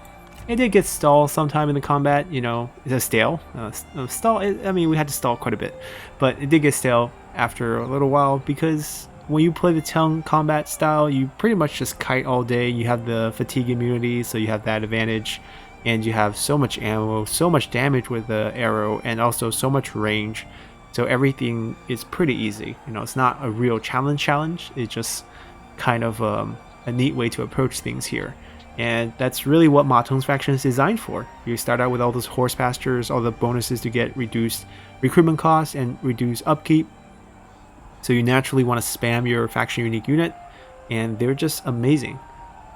It did get stalled sometime in the combat, you know, it's a stale. I mean, we had to stall quite a bit, but it did get stale after a little while because when you play the Teng combat style, you pretty much just kite all day. You have the fatigue immunity, so you have that advantage, and you have so much ammo, so much damage with the arrow, and also so much range. So everything is pretty easy. You know, it's not a real challenge. It's just kind of a neat way to approach things here. And that's really what Ma Teng's faction is designed for. You start out with all those horse pastures, all the bonuses to get reduced recruitment costs and reduce upkeep. So you naturally want to spam your faction unique unit, and they're just amazing.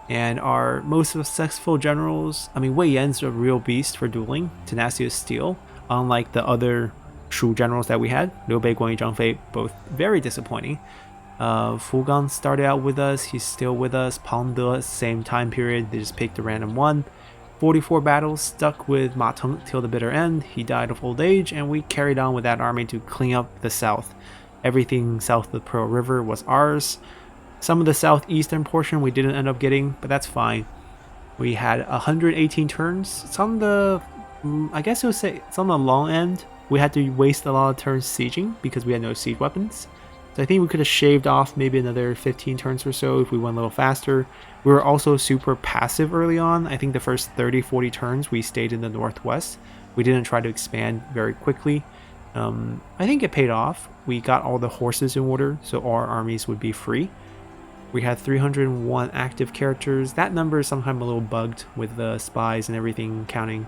And our most successful generals, I mean, Wei Yan's a real beast for dueling, tenacity of steel, unlike the other Shu generals that we had. Liu Bei, Guan Yu, Zhang Fei, both very disappointing. Fu Gang started out with us, he's still with us. Pang De, same time period, they just picked a random one. 44 battles, stuck with Ma Teng till the bitter end. He died of old age, and we carried on with that army to clean up the south. Everything south of the Pearl River was ours. Some of the southeastern portion we didn't end up getting, but that's fine. We had 118 turns. It's on the, I guess I would say, it's on the long end. We had to waste a lot of turns sieging because we had no siege weapons. So I think we could have shaved off maybe another 15 turns or so if we went a little faster. We were also super passive early on. I think the first 30-40 turns we stayed in the northwest. We didn't try to expand very quickly. I think it paid off. We got all the horses in order, so our armies would be free. We had 301 active characters. That number is sometimes a little bugged with the spies and everything counting.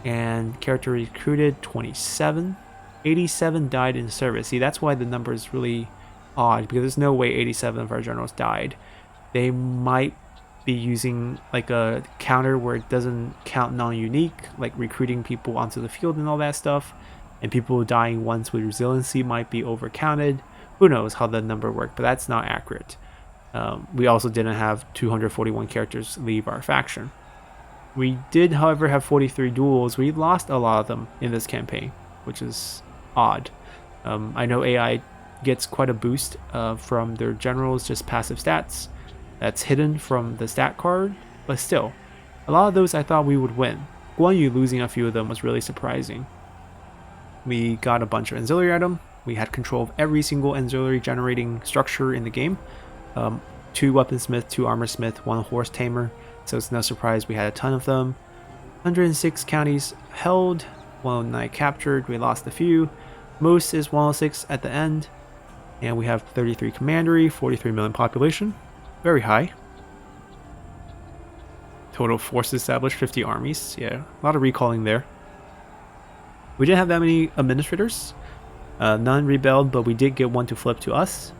And character recruited 27. 87 died in service. See, that's why the number is really odd, because there's no way 87 of our generals died. They might be using like a counter where it doesn't count non-unique, like recruiting people onto the field and all that stuff, and people dying once with resiliency might be overcounted. Who knows how the number worked, but that's not accurate. We also didn't have 241 characters leave our faction. We did, however, have 43 duels. We lost a lot of them in this campaign, which is odd. I know AI gets quite a boost from their generals, just passive stats. That's hidden from the stat card, but still, a lot of those I thought we would win. Guan Yu losing a few of them was really surprising. We got a bunch of auxiliary items. We had control of every single auxiliary generating structure in the game. 2 weaponsmith, 2 armorsmith, 1 horse tamer. So it's no surprise we had a ton of them. 106 counties held, 109 captured. We lost a few. Most is 106 at the end. And we have 33 commandery, 43 million population. Very high. Total force established, 50 armies. Yeah, a lot of recalling there. We didn't have that many administrators. None rebelled, but we did get one to flip to us.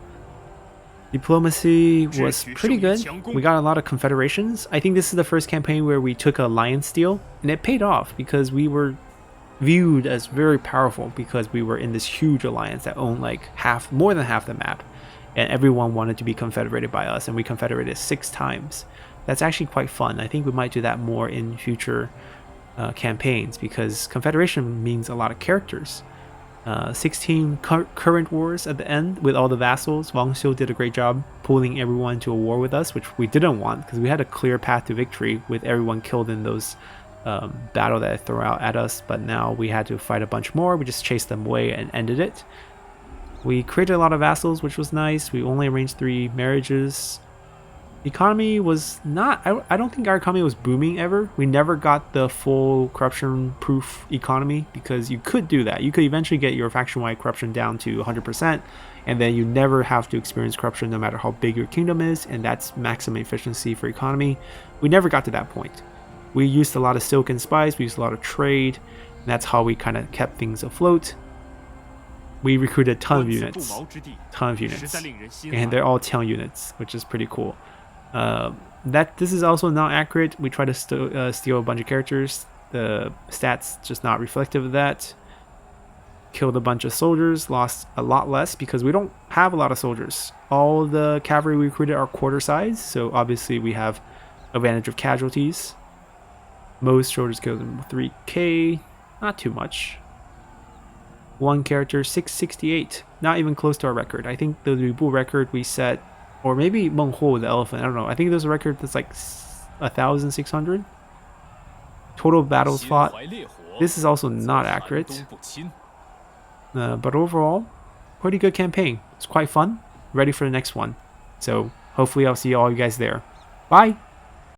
Diplomacy was pretty good. We got a lot of confederations. I think this is the first campaign where we took alliance deal, and it paid off because we were viewed as very powerful because we were in this huge alliance that owned like more than half the map, and everyone wanted to be confederated by us, and we confederated 6 times. That's actually quite fun. I think we might do that more in future campaigns because confederation means a lot of characters. 16 current wars at the end with all the vassals. Wang Xiu did a great job pulling everyone to a war with us, which we didn't want because we had a clear path to victory with everyone killed in those battle that they threw out at us, but now we had to fight a bunch more. We just chased them away and ended it. We created a lot of vassals, which was nice. We only arranged 3 marriages. Economy was not, I don't think our economy was booming ever. We never got the full corruption proof economy because you could do that. You could eventually get your faction-wide corruption down to 100%, and then you never have to experience corruption no matter how big your kingdom is, and that's maximum efficiency for economy. We never got to that point. We used a lot of silk and spice, we used a lot of trade, and that's how we kind of kept things afloat. We recruited a ton of units, and they're all Teng units, which is pretty cool. This is also not accurate. We try to steal a bunch of characters. The stats just not reflective of that. Killed a bunch of soldiers, lost a lot less because we don't have a lot of soldiers. All the cavalry we recruited are quarter size, so obviously we have advantage of casualties. Most soldiers killed in 3k, not too much. One character 668, not even close to our record. I think the Lubu record we set, or maybe Meng Huo the elephant, I don't know. I think there's a record that's like 1,600 total battles fought. This is also not accurate, but overall, pretty good campaign. It's quite fun. Ready for the next one. So hopefully I'll see all you guys there. Bye.